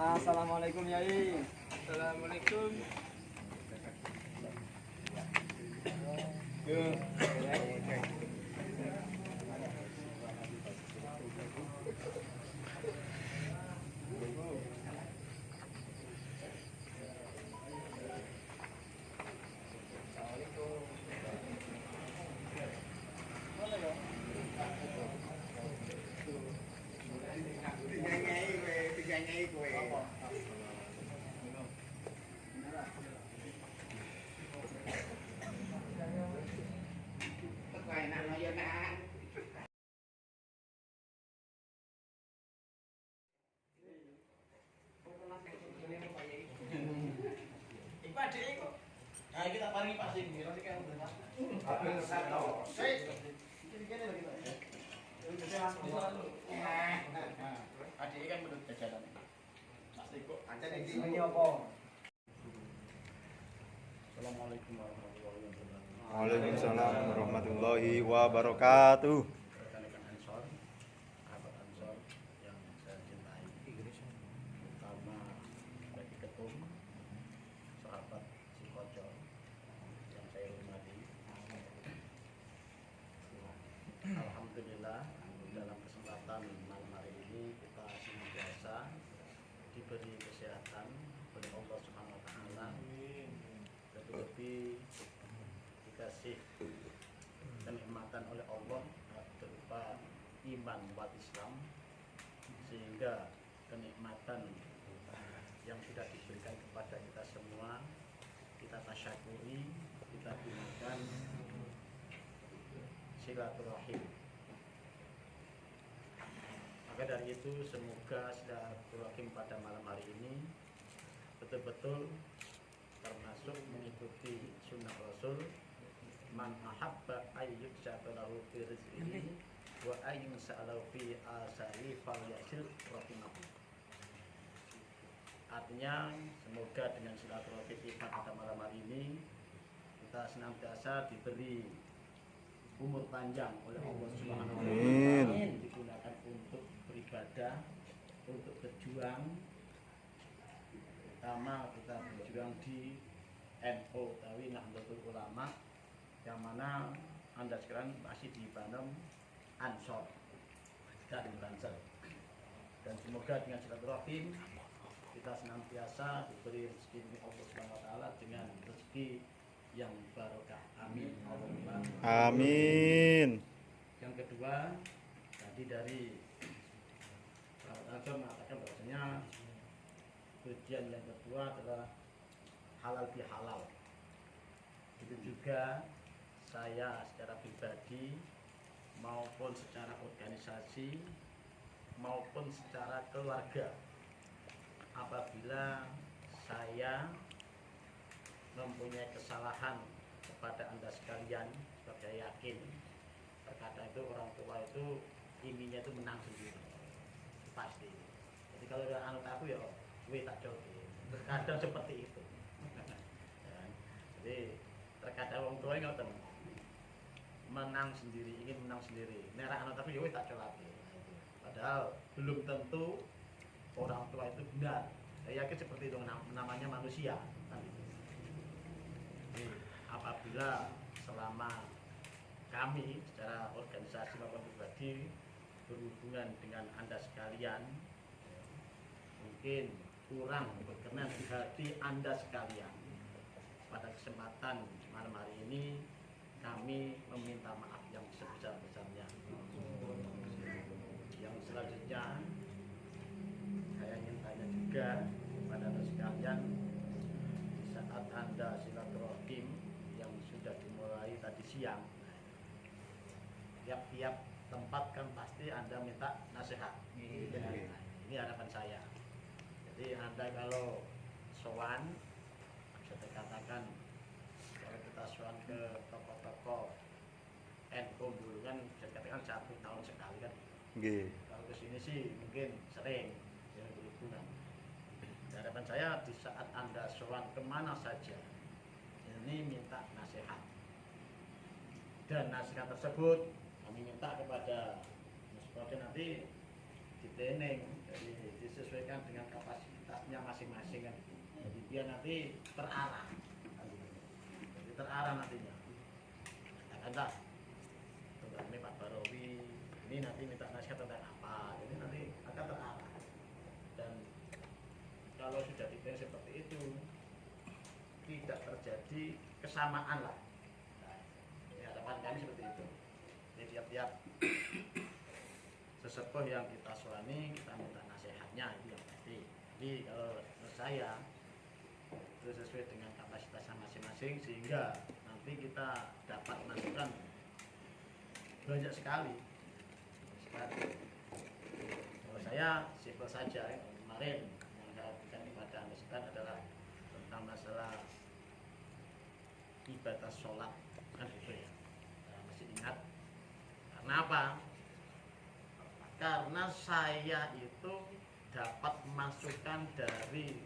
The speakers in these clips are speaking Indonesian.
Assalamualaikum Yai. Assalamualaikum. Nah, kita paling pasti nanti kan udah. Adik kan menurut jajaran. Pasti kok. Ini apa? Assalamualaikum warahmatullahi wabarakatuh. Waalaikumsalam warahmatullahi wabarakatuh. Rekan-rekan Ansor, sahabat Ansor yang saya cintai, terutama bagi ketum, sahabat si Koco yang saya hormati. Alhamdulillah dalam kesempatan malam hari ini kita senantiasa diberi kesehatan oleh Allah Subhanahu Wa Taala, lebih-lebih dikasih kenikmatan oleh Allah berupa iman buat Islam, sehingga kenikmatan yang sudah diberikan kepada kita semua kita tasyakuri, kita gunakan silaturahim. Maka dari itu semoga silaturahim pada malam hari ini betul-betul termasuk mengikuti sunnah Rasul, man ahabba ayyub sya'alahu fi rizqihi wa ayyun sa'alahu fi asari falyasil rahimahu. Artinya semoga dengan silaturahim kita pada malam hari ini kita senantiasa diberi umur panjang oleh Allah Subhanahu wa Ta'ala, digunakan untuk beribadah, untuk berjuang, pertama kita berjuang di NU Tawi Nahdlatul Ulama, yang mana Anda sekarang masih di Bandung Ansor dan Banser. Dan semoga dengan silaturahim kita senantiasa diberi rezeki dari Allah Subhanahu wa Ta'ala dengan rezeki yang barokah. Amin. Allahumma Amin. Yang kedua, tadi dari sahabat Ansor mengatakan bahwasanya tujuan yang kedua adalah halal bihalal. Itu juga saya secara pribadi maupun secara organisasi maupun secara keluarga, apabila saya mempunyai kesalahan kepada Anda sekalian, sebagai yakin terkadang itu orang tua itu inginnya itu menang sendiri pasti. Jadi kalau ada anak aku ya gue tak joki, terkadang seperti itu. Jadi terkadang orang tua ngoten menang sendiri, ingin menang sendiri. Nerak anak tapi ya tak colaki. Padahal belum tentu orang tua itu benar. Saya yakin seperti itu, namanya manusia kan gitu. Jadi apabila selama kami secara organisasi maupun pribadi berhubungan dengan Anda sekalian mungkin kurang berkenan di hati Anda sekalian, pada kesempatan malam hari ini kami meminta maaf yang sebesar-besarnya. Yang selanjutnya saya ingin tanya juga kepada Anda sekalian, di saat Anda silaturahim yang sudah dimulai tadi siang, tiap-tiap tempat kan pasti Anda minta nasihat. Nah, ini harapan saya. Jadi Anda kalau sowan, bisa dikatakan kalau kita sowan ke tokoh-tokoh NU dulu kan bisa dikatakan 1 tahun sekali kan. Kalau ke sini sih mungkin sering yang berhubungan. Harapan saya di saat Anda sowan kemana saja, ini minta nasihat. Dan nasihat tersebut kami minta kepada supaya nanti diteneng, jadi disesuaikan dengan kapasitas kelasnya masing-masing kan. Jadi biar nanti terarah. Jadi terarah nantinya. Katakanlah ini Pak Barowi, ini nanti minta nasihat tentang apa, jadi nanti akan terarah. Dan kalau sudah dipilih seperti itu, tidak terjadi kesamaan lah. Nah, ini harapan kami seperti itu. Jadi tiap-tiap sesepuh yang kita solani, kita minta nasihatnya, itu yang pasti. Jadi kalau menurut saya itu sesuai dengan kapasitasnya masing-masing, sehingga nanti kita dapat masukan banyak sekali. Kalau saya simpel saja, kemarin yang saya berikan kepada Anda adalah tentang masalah ibadah sholat, kan gitu ya. Nah, masih ingat? Karena apa? Karena saya itu dapat masukan dari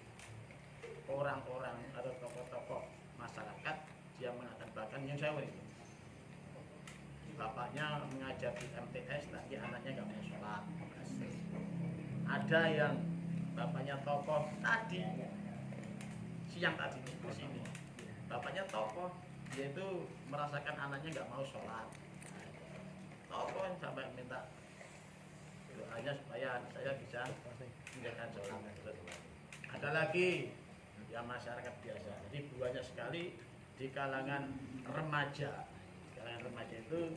orang-orang atau tokoh-tokoh masyarakat yang mengatakan, bahkan yang saya itu bapaknya mengajar di MTS, tapi anaknya nggak mau sholat. Ada yang bapaknya tokoh tadi, siang tadi di sini, bapaknya tokoh, dia itu merasakan anaknya nggak mau sholat. Tokoh yang sampai minta doanya supaya saya bisa menjalankan sholat. Ada lagi yang masyarakat biasa, jadi banyak sekali di kalangan remaja. Kalangan remaja itu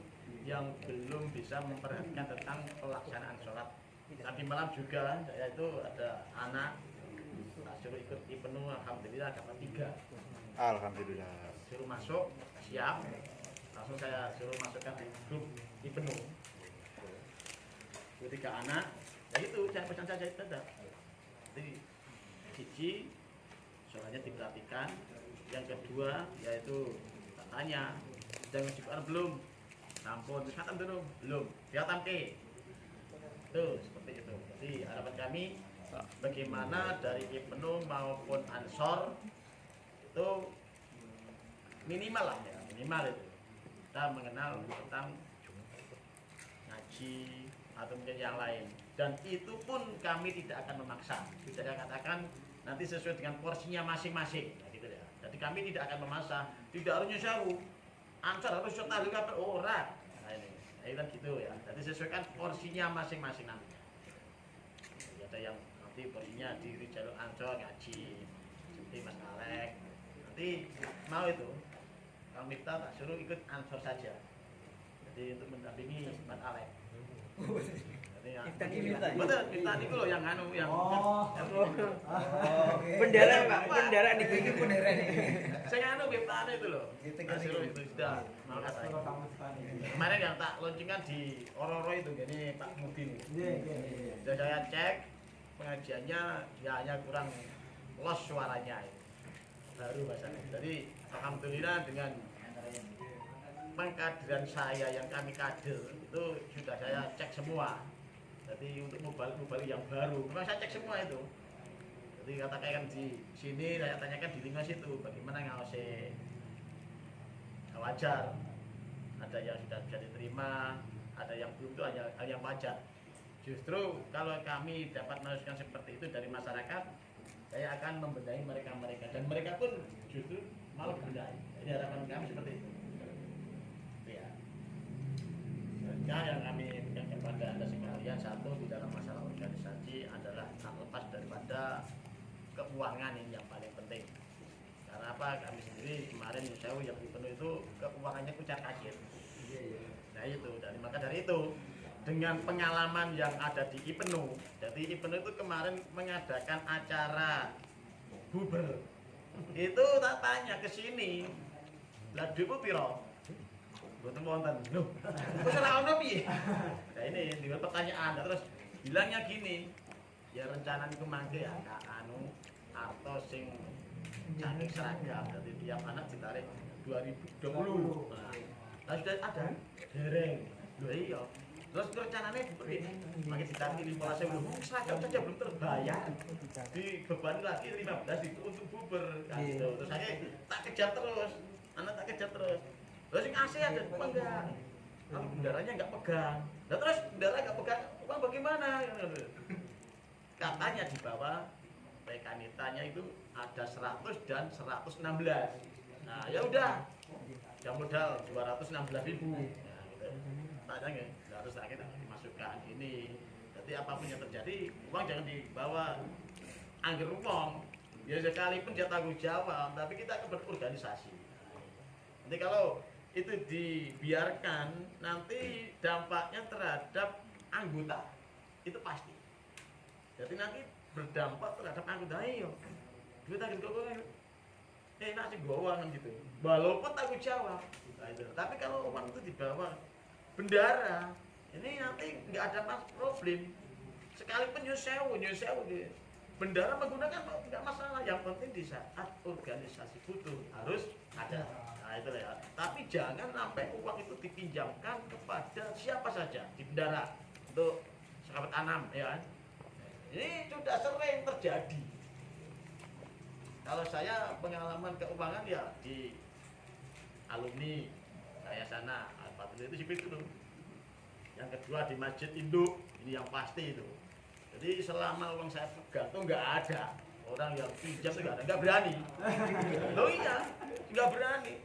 yang belum bisa memperhatikan tentang pelaksanaan sholat. Tadi malam juga saya itu ada anak, tak suruh ikut IPNU, alhamdulillah dapat 3. Alhamdulillah. Suruh masuk, siap, langsung saya suruh masukkan di grup IPNU. 3 anak, ya itu saya pesan saja itu ada. Jadi siji, sholatnya diperhatikan. Yang kedua yaitu tanya, jangan Quran belum, sampun kesehatan belum, kelihatan ke, tuh seperti itu. Jadi harapan kami bagaimana dari IPNU maupun Ansor itu minimal lah ya, minimal itu kita mengenal tentang ngaji atau mungkin yang lain, dan itu pun kami tidak akan memaksa, tidak akan katakan nanti sesuai dengan porsinya masing-masing, nah, gitu ya. Jadi kami tidak akan memaksa, tidak harusnya jauh Ansor harus tahu kapan orang. Nah ini kan gitu ya. Jadi sesuaikan porsinya masing-masing nanti. Jadi ada yang nanti porsinya di jalur Ansor ngaji, seperti Mas Alek. Nanti mau itu, Kang Miftah tak suruh ikut Ansor saja. Jadi untuk mendampingi Mas Alek. Jadi yang betul, Miftah itu loh yang anu yang. Bendera Pak, bendera nih ini bendera nih. Saya anu Miftah itu loh. Suruh itu sudah mau katanya. Kemarin yang tak launchingkan di Ororo itu gini Pak Mudin. Sudah saya cek pengajiannya ya hanya kurang los suaranya itu. Baru bahasanya. Jadi alhamdulillah dengan pengkaderan saya yang kami kader itu sudah saya cek semua. Jadi untuk mubalik yang baru, memang saya cek semua itu. Jadi katakan di sini saya tanyakan di lingkungan situ bagaimana ngawasi wajar. Ada yang sudah bisa diterima, ada yang belum, itu hanya hal yang wajar. Justru kalau kami dapat masukan seperti itu dari masyarakat, saya akan membenahi mereka dan mereka pun justru malah benahi. Jadi harapan kami seperti itu. Ya. Yang kami berikan kepada Anda sekalian, satu di dalam masalah organisasi adalah tak lepas daripada keuangan ini yang paling penting. Karena apa? Kami sendiri kemarin saya yang IPNU itu keuangannya kucar-kacir. Nah itu, maka dari itu dengan pengalaman yang ada di IPNU, jadi IPNU itu kemarin mengadakan acara buber. Itu tak tanya ke sini, lah duitmu piro? Boten wonten. Loh, kok ora ono piye? Nah ini di pertanyaan, terus bilangnya gini, ya rencana itu mangke ya anu atau sing cari seragam, jadi tiap anak ditarik 2020. Nah, sudah ada dereng. Loh iya. Terus rencananya seperti makin ditarik 15.000, seragam saja belum terbayar. Dibebani lagi 15 itu untuk buber. Terus saya tak kejar terus, anak tak kejar terus. Terus yang AC ada apa enggak? Bendaranya enggak pegang. Nah, terus bendara enggak pegang, uang bagaimana? Katanya dibawa PK-NITA-nya itu ada 100 dan 116. Nah, ya udah. Yang modal 216.000. Nah, gitu. Tanya harus kita dimasukkan ini. Jadi apapun yang terjadi, uang jangan dibawa angger uang. Ya sekalipun dia tanggung jawab, tapi kita akan berorganisasi. Nanti kalau itu dibiarkan, nanti dampaknya terhadap anggota itu pasti. Jadi nanti berdampak terhadap anggota. Ayo, kita gitu kok. Enak sih bawa kan gitu. Walaupun tanggung jawab. Nah, itu. Tapi kalau uang itu dibawa bendara, ini nanti nggak ada problem. Sekalipun nyesewu gitu. Bendara menggunakan tidak masalah. Yang penting di saat organisasi butuh harus ada. Nah itu ya. Tapi jangan sampai uang itu dipinjamkan kepada siapa saja di bendara untuk sahabat tanam, ya kan? Ini sudah sering terjadi. Kalau saya pengalaman keuangan ya di alumni saya sana, itu sipit itu. Yang kedua di Masjid Induk, ini yang pasti itu. Jadi selama uang saya pegang tuh nggak ada orang yang pinjam tuh nggak berani. Loh iya, nggak berani.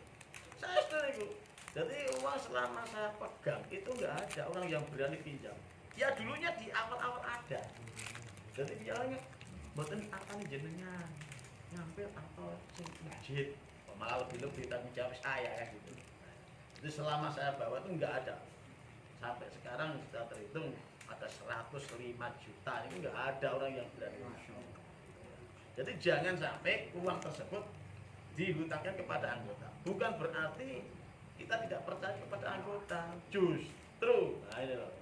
Saya setuju. Jadi uang selama saya pegang itu nggak ada orang yang berani pinjam. Ya dulunya di awal-awal ada. Jadi bilangnya, buatan akan jenengan ngambil atau masjid, malah lebih tanggung jawab saya kan gitu. Jadi selama saya bawa itu nggak ada. Sampai sekarang sudah terhitung ada 105 juta, itu nggak ada orang yang berani. Jadi jangan sampai uang tersebut dihutangkan kepada anggota. Bukan berarti kita tidak percaya kepada anggota, justru nah ini loh,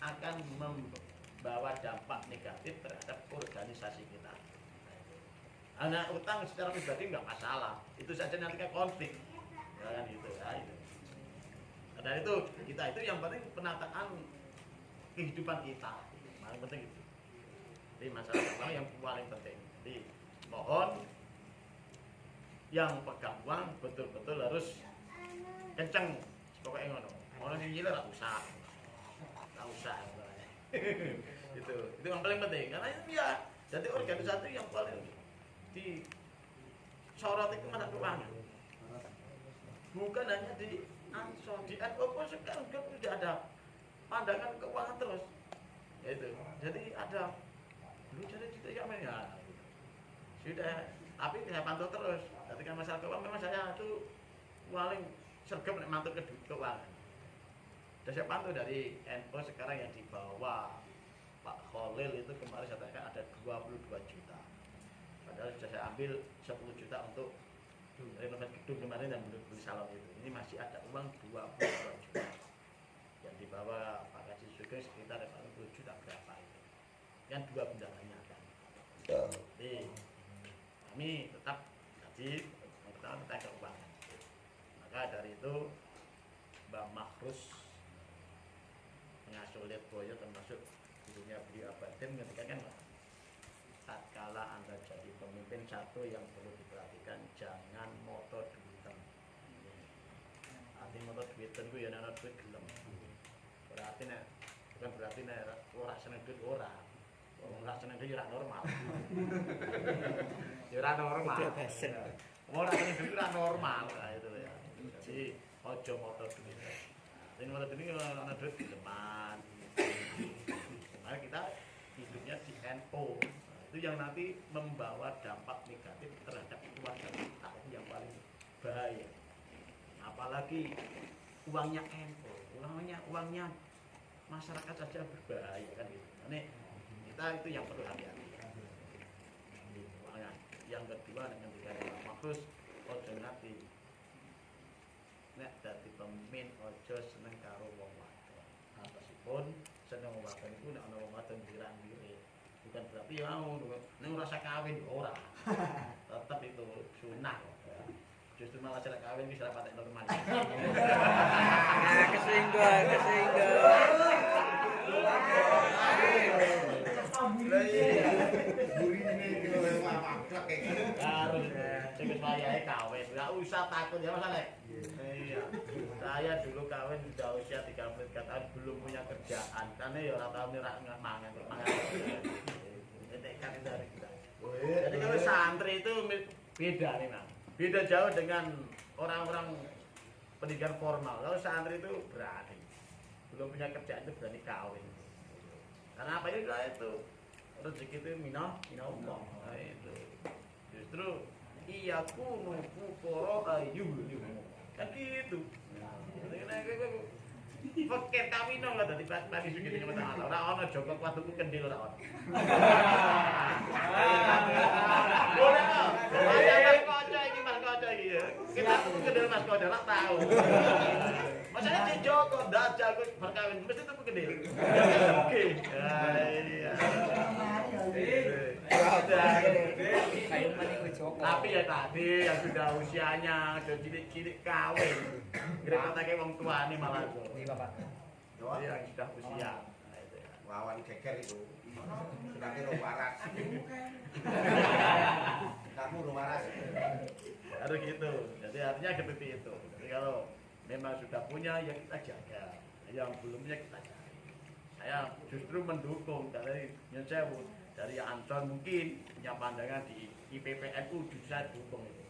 akan membawa dampak negatif terhadap organisasi kita. Anak utang secara pribadi nggak masalah, itu saja nanti kan konflik, ya kan gitu ya itu. Dan itu kita itu yang penting penataan kehidupan kita, paling penting itu. Jadi masalah utang yang paling penting. Jadi mohon yang pegang uang betul-betul harus kenceng, pokoknya ngono. Orang yang gila nggak usah. Itu yang paling penting karena itu ya. Jadi organisasi yang paling disorot itu mata keuangan. Bukan hanya di Ansor, di NU pun sekarang sudah ada pandangan keuangan terus. Itu. Jadi ada lu jadi itu ya ya. Sudah, tapi saya pantau terus. Ketika masalah keuangan memang saya itu paling sergap mantau ke keuangan. Dan saya pantau dari NU sekarang yang dibawa Pak Khalil itu kemarin saya tanya ada 22 juta. Padahal sudah saya ambil 10 juta untuk renovasi gedung kemarin dan beli salon itu. Ini masih ada uang 22 juta. Yang dibawa Pak Haji Sugeng sekitar 40 juta berapa itu. Yang dua bendaranya kan. Jadi kami tetap jadi yang pertama tentang keuangan. Maka dari itu Mbak Mahrus pengasuh Lirboyo termasuk gurunya beliau Abadin mengatakan kan tatkala Anda jadi pemimpin satu yang perlu diperhatikan jangan moto duiten. Arti moto duiten itu ya ana duit gelem. Berarti nek bukan berarti nek ora seneng duit ora. Ora seneng duit ora normal. Ya ora normal. Ora seneng duit ora normal. Nah itu ya. Jadi ojo moto duit. Ini moto duit ana duit geleman. Karena kita hidupnya di NU. Itu yang nanti membawa dampak negatif terhadap keluarga kita yang paling bahaya. Apalagi uangnya NU, uangnya masyarakat saja berbahaya kan gitu. Ini kita itu yang perlu hati-hati. Yang kedua dengan dikatakan maksud ojo ngati. Nek dadi pemimpin ojo seneng karo wong wadon. Apapun seneng wong wadon iku nek ana wong wadon dirang-diri. Bukan berarti ya ning rasa kawin ora. Tetap itu sunah. Justru malah cara kawin bisa patek normal. Kesinggung. Sing wis wayahe kawin, enggak usah takut ya Mas Ale. Iya. Saya dulu kawin udah usia 34 tahun belum punya kerjaan. Karena ya ora tau nek mangan. Ini kan dari kita. Jadi kalau santri itu beda nih Bang. Beda jauh dengan orang-orang pendidikan formal. Kalau santri itu berani. Belum punya kerjaan itu berani kawin. Karena apa itu rezeki itu minah Allah. Nah, itu. Justru iyaku fuqara ayyuhum. Kan gitu. Fakir kawin nang dadi pagi sugih dengan Allah. Ora ana joko kuatuku kendil ora ono. Ora. Mas Koco iki Mas Koco iki ya. Kita kendil Mas Koco ora tahu. Masanya si Joko dajal ku berkawin mesti tuku kendil. Oke. Iya. Tapi ya tadi yang sudah usianya sudah cilik-cilik kawin. Kira-kira wong tuane malah. Iya, Bapak. Jadi yang sudah usia. Wawan geger itu. Sedangkan lu waras. Kamu lu waras. Harus gitu. Jadi artinya seperti itu. Jadi kalau memang sudah punya ya kita jaga. Yang belumnya kita cari. Saya justru mendukung dari Nyesewu, dari Ancol mungkin punya pandangan di IPPNU justru saya dukung itu.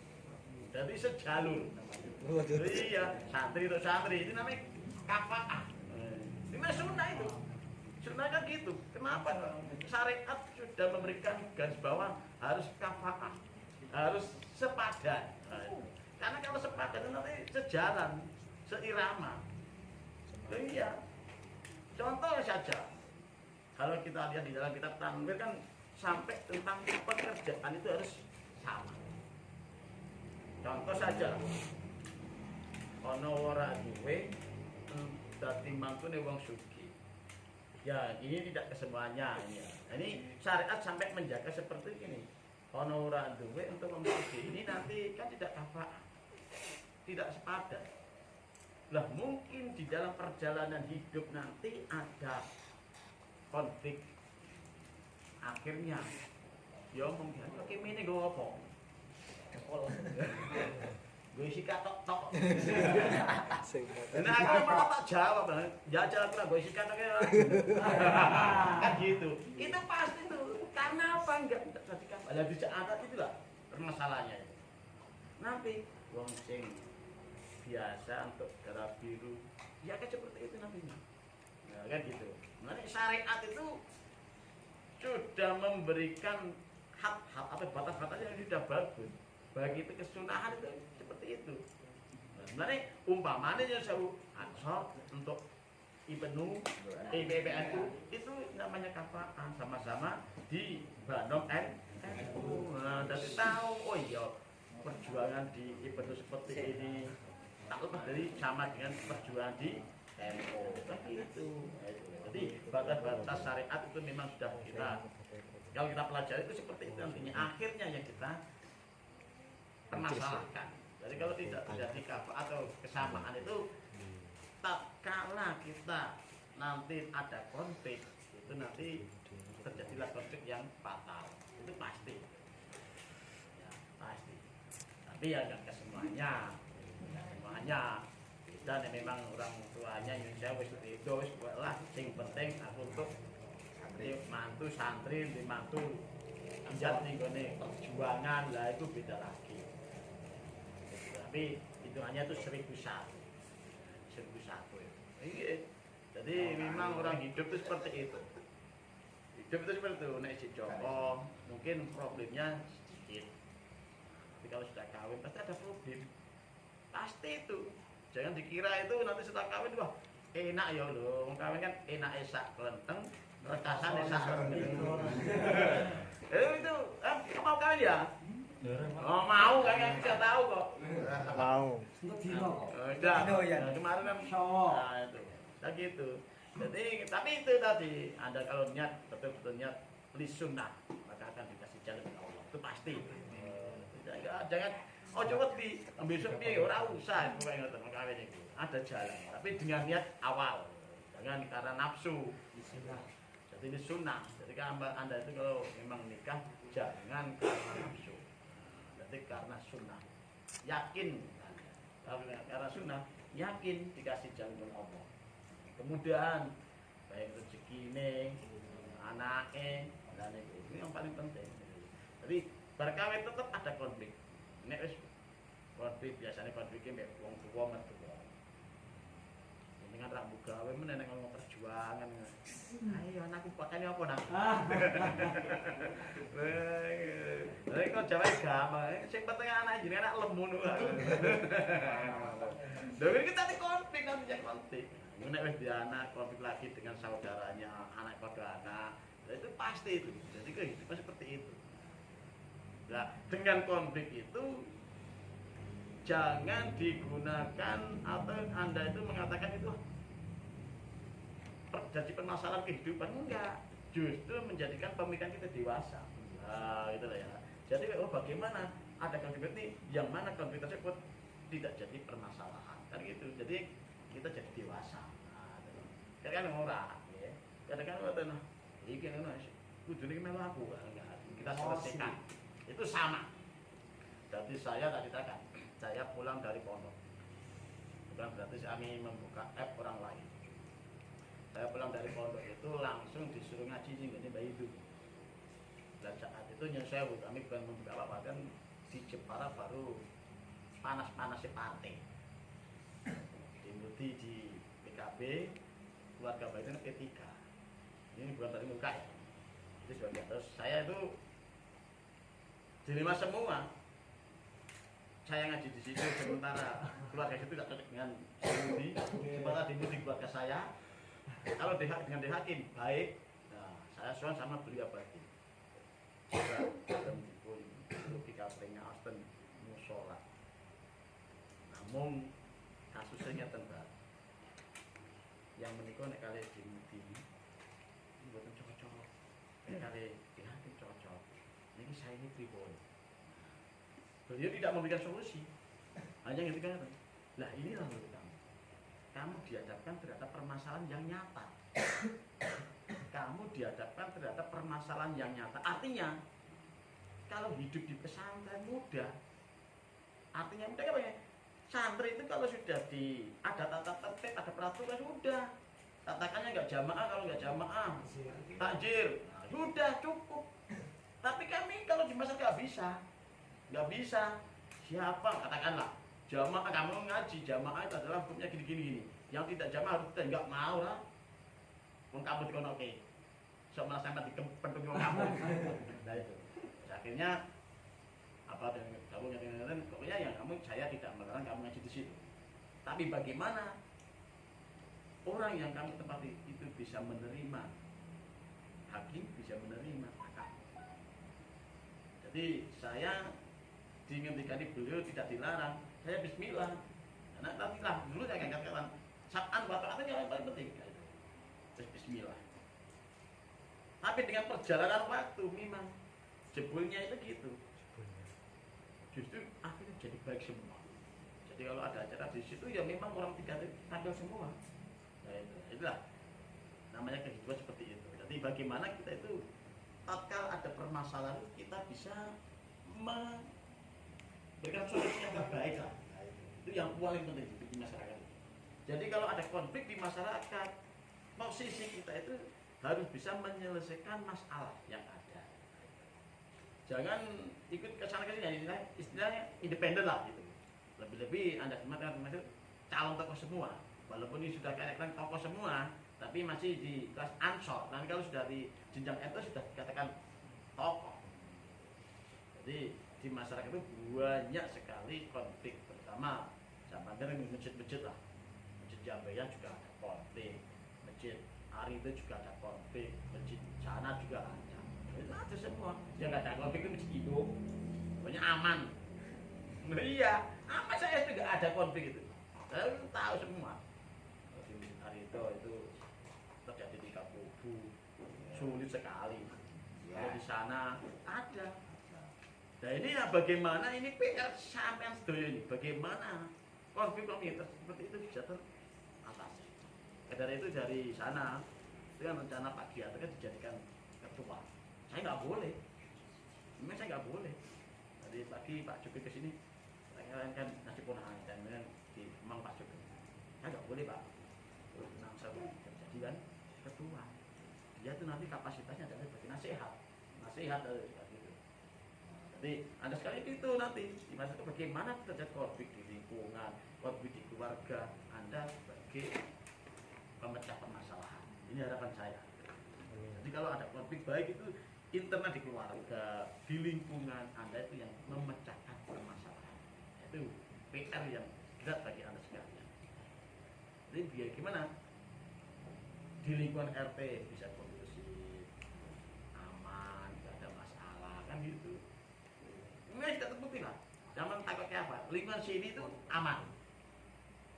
Jadi sejalur namanya. Jadi ya santri untuk santri ini namanya kafaah. Ini memang sunnah itu. Sunnah kan gitu. Kenapa? Syariat sudah memberikan garis bawah harus kafaah, harus sepadan. Karena kalau sepadan nanti sejalan, seirama. Iya. Contoh saja, kalau kita lihat di dalam kitab Tanwir kan sampai tentang pekerjaan itu harus sama. Contoh saja, ono ora duwe dadi mantune wong sugih. Ya, ini tidak kesemuanya ini. Ini syariat sampai menjaga seperti ini. Ono ora duwe untuk wong sugih. Ini nanti kan tidak kafaah. Tidak sepadan. Lah mungkin di dalam perjalanan hidup nanti ada konflik. Akhirnya ya mungkin oke mene go apa? Gue isi katok-tok. Nah, aku malah tak jawab, jajal aku lah gue isi katok ya. Kan gitu. Itu pasti tuh. Karena apa enggak tadi kan? Lah di adat itu lah permasalahannya. Nanti wong sing biasa untuk darah biru ya kan seperti itu nantinya. Nah, kan gitu. Nah, syariat itu sudah memberikan hak-hak apa batas-batas yang sudah bagus. Bagi itu kesunahan itu seperti itu. Nah, sebenarnya umpamanya yang saya ansor untuk IPNU, IPPNU itu namanya kafaah sama-sama di Bandung NU. Nah, dari tahu oh iya perjuangan di IPNU seperti ini tak lepas dari sama dengan perjuangan di NU. Tapi itu. Jadi batas-batas syariat itu memang sudah kita kalau kita pelajari itu seperti itu nantinya akhirnya yang kita permasalahkan. Jadi kalau tidak terjadi kafaah atau kesamaan itu tatkala kita nanti ada konflik itu nanti terjadilah konflik yang fatal. Itu pasti. Ya, pasti. Tapi ya enggak kesemuanya. Semuanya dan ya memang orang tuanya Indonesia wis itu wis lah sing penting aku untuk mantu santri di mantu ijat ning gone perjuangan lah itu beda lagi. Tapi hitungannya itu 1001 iya. Jadi memang orang hidup itu seperti itu. Hidup itu seperti itu. Nek si Joko mungkin problemnya sedikit. Tapi kalau sudah kawin pasti ada problem. Pasti itu. Jangan dikira itu nanti setelah kawin wah enak ya loh. Kawin kan enak esak kelenteng, rekasan esak kelenteng. Itu mau kawin ya? Oh mau kan saya tahu kok. Mau. Udah. Kemarin kan nah itu. Nah gitu. Jadi tapi itu tadi Anda kalau niat betul-betul niat li sunnah maka akan dikasih jalan oleh Allah. Itu pasti. Jangan oh coba di besok piye ora usah pokoke ngoten kawin iki. Ada jalan, tapi dengan niat awal. Jangan karena nafsu. Jadi ini sunnah. Jadi Anda itu kalau memang nikah jangan karena nafsu. Jadi karena sunnah. Yakin karena sunnah, yakin dikasih jalan oleh Allah. Kemudian baik rezeki ini, anaknya, dan ini yang paling penting. Jadi berkawin tetap ada konflik. Nek wis konflik biasanya konfliknya mek wong tuwa mertua. Ini kan rak gawe meneh nek ngomong perjuangan. Ayo anakku pakane apa nak? Lha kok jawab gampang. Sing penting anak jenenge anak lemu ngono. Lha kita di konflik nanti konflik. Nek wis di anak konflik lagi dengan saudaranya, anak pada anak. Itu pasti itu. Jadi kehidupan seperti itu. Nah, dengan konflik itu jangan digunakan atau Anda itu mengatakan itu jadi permasalahan kehidupan, enggak, justru menjadikan pemikiran kita dewasa. Nah, gitu lah ya. Jadi bagaimana ada konflik ini, yang mana konflik tersebut tidak jadi permasalahan, kan gitu. Jadi kita jadi dewasa. Nah, kadang-kadang orang, ya, kadang-kadang orang, ini kan kudune melu aku, enggak, kita selesaikan. Itu sama. Jadi saya tadi katakan, saya pulang dari pondok. Bukan berarti kami membuka app orang lain. Saya pulang dari pondok itu langsung disuruh ngaji sih ini bayi itu. Dan saat itu nyesewu kami bukan membuka apa-apa kan di Jepara baru panas-panasnya partai. Dimuti di PKB, keluarga bayi itu P3. Ini bukan dari muka ya. Itu sebagai terus saya itu dilema semua. Saya ngaji di situ sementara keluarga itu tidak cocok dengan Dimudi, sementara Dimudi keluarga saya. Kalau dengan Hakim baik, nah, saya soal sama beliau berarti. Dalam pun itu PKP-nya Aston musola. Namun kasusnya tentang yang menikah nek kali Dimudi, ini buatan cocok. Nek kali Hakim cocok. Ini saya ini pribon. Beliau tidak memberikan solusi, hanya ngerti kan? Lah inilah menurut kamu dihadapkan terhadap permasalahan yang nyata. Kamu dihadapkan terhadap permasalahan yang nyata. Artinya, kalau hidup di pesantren mudah. Artinya mudah apa ya? Santri itu kalau sudah ada tata tertib, ada peraturan sudah. Katakannya nggak jamaah, kalau nggak jamaah, takjir, sudah cukup. Tapi kami kalau di masa nggak bisa. Siapa katakanlah? Jamaah kamu ngaji, jamaah itu adalah hukumnya gini. Yang tidak jamaah harus kita nggak mau lah. Kamu dikono oke. So malah sampai di pendukung kamu. Nah itu. Akhirnya apa dan kamu ngatain pokoknya yang saya tidak melarang kamu ngaji di situ. Tapi bagaimana orang yang kamu tempati itu bisa menerima hakim, bisa menerima akad. Jadi saya diingatkan beliau tidak dilarang. Saya bismillah. Karena nantilah dulu saya akan katakan sab'an wa ta'atan yang paling penting. Terus bismillah. Tapi dengan perjalanan waktu memang jebulnya itu gitu. Justru akhirnya jadi baik semua. Jadi kalau ada acara di situ ya memang orang tiga tampil semua. Nah itulah namanya kehidupan seperti itu. Jadi bagaimana kita itu tatkala ada permasalahan kita bisa memberikan solusi yang terbaik lah. Itu yang paling penting di masyarakat. Jadi kalau ada konflik di masyarakat, posisi kita itu harus bisa menyelesaikan masalah yang ada. Jangan ikut ke sana sini, istilahnya independen lah gitu. Lebih-lebih Anda termasuk calon tokoh semua. Walaupun ini sudah kayak tokoh semua, tapi masih di kelas ansor. Nanti kalau sudah di jenjang itu sudah dikatakan tokoh. Jadi di masyarakat itu banyak sekali konflik. Pertama, sama dengan masjid-masjid lah. Masjid Jambayan juga ada konflik. Masjid Ari itu juga ada konflik. Masjid sana juga ada. Itu ada semua. Yang nggak ada konflik itu masjid hidup. Pokoknya aman. Nah, iya, aman saya juga ada konflik itu. Saya tahu semua. Di masjid Ari itu terjadi 3 kubu. Sulit sekali. Kalau di sana ada. Nah ini ya bagaimana ini PR sampai sedoyo ini, bagaimana konflik seperti itu bisa teratasi. Dari itu dari sana dengan rencana Pak Giat kan dijadikan ketua. Saya nggak boleh, memang saya nggak boleh. Tadi pagi Pak Jokowi ke sini, saya kan nasi punah dan kemudian di Mang Pak Jokowi. Saya nggak boleh Pak, saya jadi kan ketua. Dia itu nanti kapasitasnya adalah sebagai nasihat gitu. Jadi Anda sekali itu nanti di masa itu bagaimana terjadi konflik di lingkungan, konflik di keluarga Anda sebagai pemecah permasalahan. Ini harapan saya. Jadi kalau ada konflik baik itu internal di keluarga, di lingkungan Anda itu yang memecahkan permasalahan. Itu PR yang berat bagi Anda sekalian. Jadi biar gimana? Di lingkungan RT bisa kondusif, aman, tidak ada masalah, kan gitu. Ini sudah terbukti lah. Zaman takutnya apa? Lingkungan sini itu aman.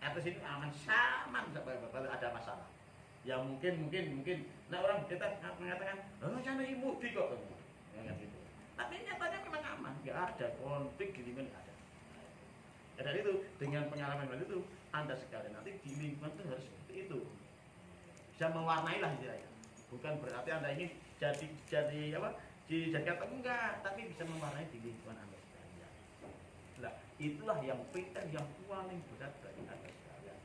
RT sini aman, sama kalau ada masalah. Ya mungkin. Nah orang kita mengatakan, oh sana ibu di kok, ya, gitu. Tapi nyatanya memang aman, nggak ada konflik di lingkungan, nggak ada. Ya, dari itu dengan pengalaman itu Anda sekalian nanti di lingkungan itu harus seperti itu. Bisa mewarnai lah istilahnya. Bukan berarti Anda ini jadi apa? Dijadikan enggak, tapi bisa mewarnai di lingkungan Anda sekalian. Nah, itulah yang PR yang paling berat bagi Anda sekalian.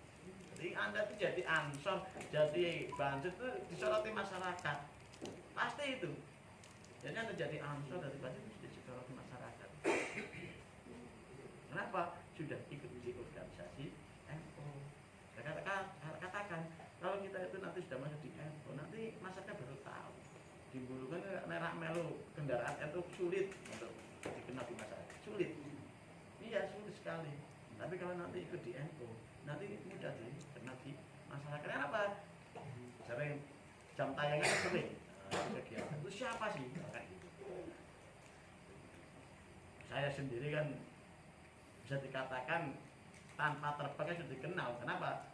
Jadi Anda itu jadi ansor, jadi banjir itu disoroti masyarakat. Pasti itu. Jadi Anda jadi ansor dari banjir itu disoroti masyarakat. Kenapa? Sudah ikut di organisasi NU. Saya katakan kalau kita itu nanti sudah masuk di NU, nanti masyarakat baru tahu. Di Bulu kan nerak melu kendaraan itu sulit untuk dikenal di masyarakat. Sulit. Iya, sulit sekali. Tapi kalau nanti ikut di NU, nanti mudah dikenal di masyarakat. Kenapa? Sering jam tayangnya sering. Kegiatan itu siapa sih? Kayak gitu. Saya sendiri kan bisa dikatakan tanpa terpakai sudah dikenal. Kenapa?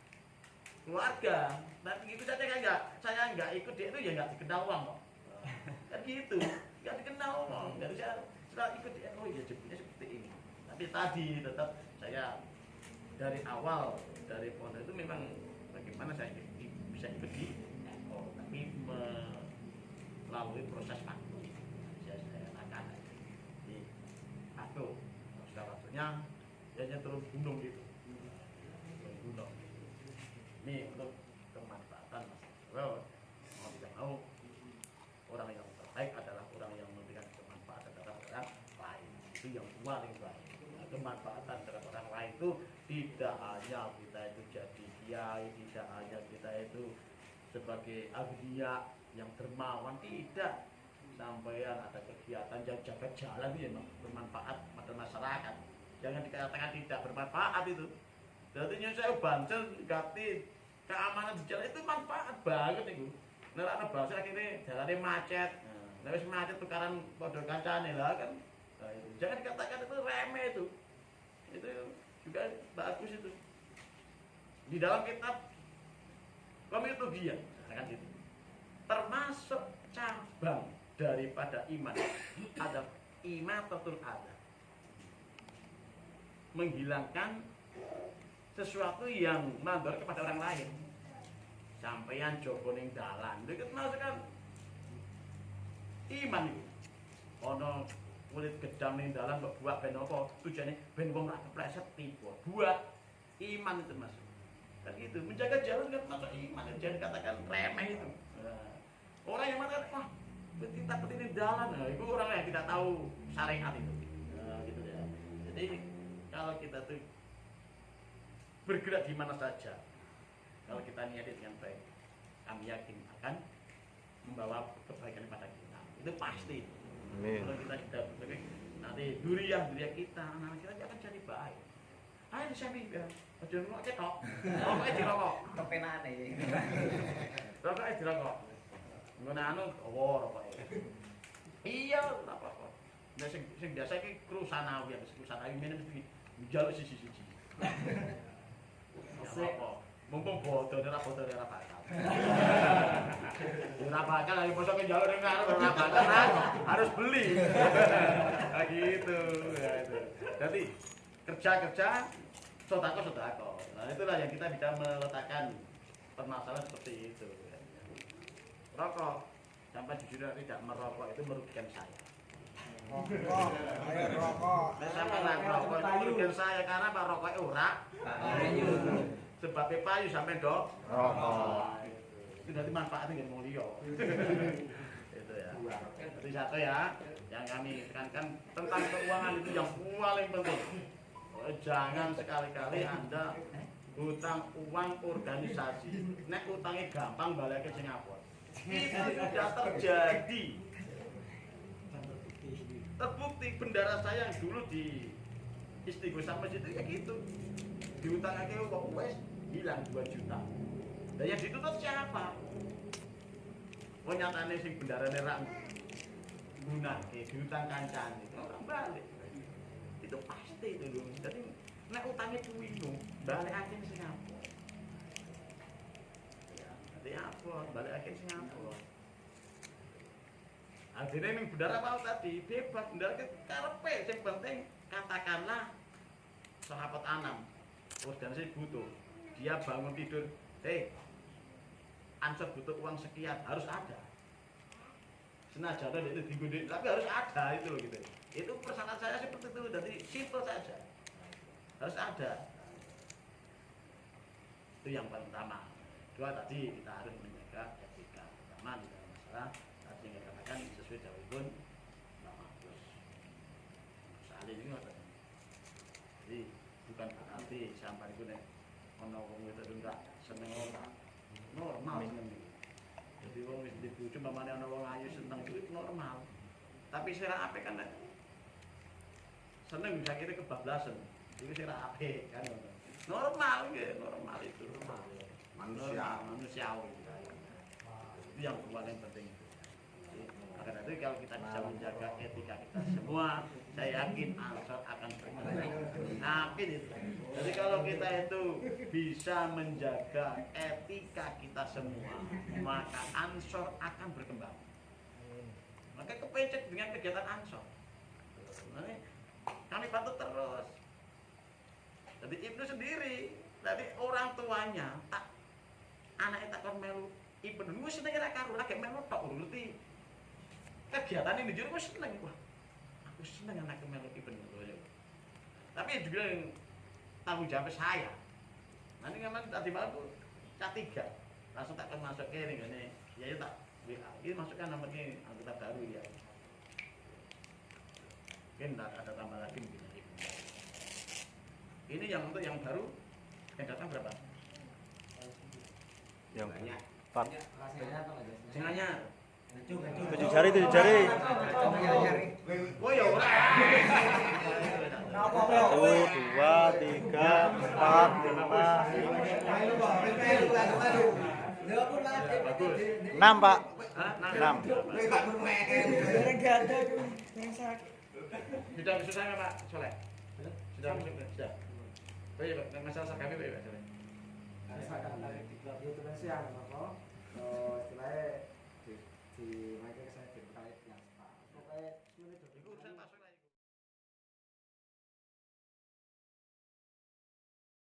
Keluarga. Tapi itu saja kan saya nggak ikut dia itu ya nggak dikenal uang kok. Kan gitu, nggak dikenal uang. Dari saya setelah ikut dia, oh ya jadinya seperti ini. Tapi tadi tetap saya dari awal dari pondok itu memang bagaimana saya bisa ikut di tapi melalui proses waktu. Saya akan di waktu sudah waktunya dia turun gunung gitu. Turun gunung. Ini untuk kemanfaatan Mas. Mau tidak mau orang yang terbaik adalah orang yang memberikan kemanfaatan terhadap orang lain. Itu yang paling baik. Nah, kemanfaatan terhadap orang lain itu tidak hanya kita itu jadi kiai, tidak hanya kita itu sebagai awliya yang dermawan, tidak. Sampaian ada kegiatan yang jaga jalan itu ya bermanfaat pada masyarakat. Jangan dikatakan tidak bermanfaat itu. Jadi saya banjir ganti keamanan di jalan itu manfaat banget itu. Nerana banjir akhirnya jalannya macet. Nah, wis macet tukaran padha kancane lah kan. Nah, itu. Jangan dikatakan itu remeh itu. Itu juga bagus itu. Di dalam kitab Komitologia kan itu. Termasuk cabang daripada iman ada imatatul adza. Menghilangkan sesuatu yang mandor kepada orang lain. Sampeyan jogo ning dalan. Itu kan iman itu. Ono kulit gedang ning dalan kok buak ben apa? Tujuane ben wong ora kepleset tiba. Buat iman itu masuk. Kan gitu. Menjaga jalan kan masuk iman. Jangan katakan remeh itu. Nah, orang yang mengatakan wah, kita petini dalan. Nah, itu orang yang tidak tahu syariat itu. Nah, gitu ya. Jadi kalau kita tuh bergerak di mana saja, kalau kita niati dengan baik, kami yakin akan membawa kebaikan pada kita. Itu pasti. Amin. Kalau kita tidak berbaik, nanti duriah kita, anak kita akan jadi baik. Ayo disami ya, aja nunggu ketok. Rokoknya dirokok. Kepenaan ini. Rokoknya dirokok. Ngono anu, rokoknya. Iya, apa-apa. Nah, sing biasa iki krusanawi, krusanawi minum iki njaluk siji-siji. Apa? Mumpung bodoh ora bakal. Ora bakal ayo mosok njaluk ning karo ora bakal harus beli. Nah, gitu. Ya itu. Jadi kerja sodako. Nah itulah yang kita bisa meletakkan permasalahan seperti itu. Rokok, sampai jujur tidak merokok itu merugikan saya. Rokok. Nah, sampai rokok itu merugikan saya karena pak rokoknya ora. Sebabnya payu sampai dok. Rokok. Itu nanti manfaatnya nggak mau liyo. Itu. ya. Jadi satu ya, yang kami tekankan tentang keuangan itu yang paling penting. Jangan sekali-kali Anda hutang uang organisasi. Nek utangnya gampang balik ke Singapura. Itu sudah terjadi. Terbukti bendara saya yang dulu di Istighosah Masjid itu kayak gitu. Diutangake kok wes hilang 2 juta. Dan yang ditutup siapa? Oh nyatane sing bendarane ra gunake diutang kancane. Orang balik. Itu pasti itu lho. Jadi nek utangnya kuwi lho, balikake ning Singapura. Ya, nanti apa? Balikake ning Singapura. Akhirnya ning bendara mau tadi bebas bendara karepe sing penting katakanlah sahabat Anam organisasi butuh dia bangun tidur Ansor butuh uang sekian harus ada senajan itu digunding tapi harus ada itu loh gitu itu persyarat saya seperti itu jadi simpel saja harus ada itu yang paling utama. Kedua tadi kita harus menjaga etika pertama di dalam masalah tadi yang dikatakan sesuai jawabun Pak Mahfuz soal ini jadi bukan berarti sampai itu nih ono wong itu enggak seneng orang normal seneng jadi wong wis dibujuk mamane ono wong ayu seneng itu normal tapi sira apik kan seneng bisa kira kebablasan itu sira apik kan normal nggih normal itu manusiawi itu yang paling penting. Karena itu kalau kita bisa menjaga etika kita semua, saya yakin Ansor akan berkembang. Yakin itu. Jadi kalau kita itu bisa menjaga etika kita semua, maka Ansor akan berkembang. Maka kepencet dengan kegiatan Ansor. Kami bantu terus. Jadi Ibnu sendiri, tadi orang tuanya tak anaknya tak kon melu Ibnu wis seneng ra karo lagi melu tok ngerti. Kegiatan ini jujur aku seneng wah aku seneng anak melu Ibnu tapi juga yang tanggung jawab saya nanti nggak tadi malam tuh C3 langsung tak akan masuk ke ini ya tak WA ini masukkan nomornya anggota baru ya mungkin ada tambah lagi mungkin ini yang untuk yang baru yang datang berapa? Yang banyak Pak. Sengaja 7 jari 7 jari. Oh ya ora. 1 2 3 4 5 6 Pak. 6. Sudah selesai nggak Pak Soleh? Sudah. Oh iya Pak, masalah kami Pak Soleh. Itu kan siang, apa? Istilahnya di mereka saya terkait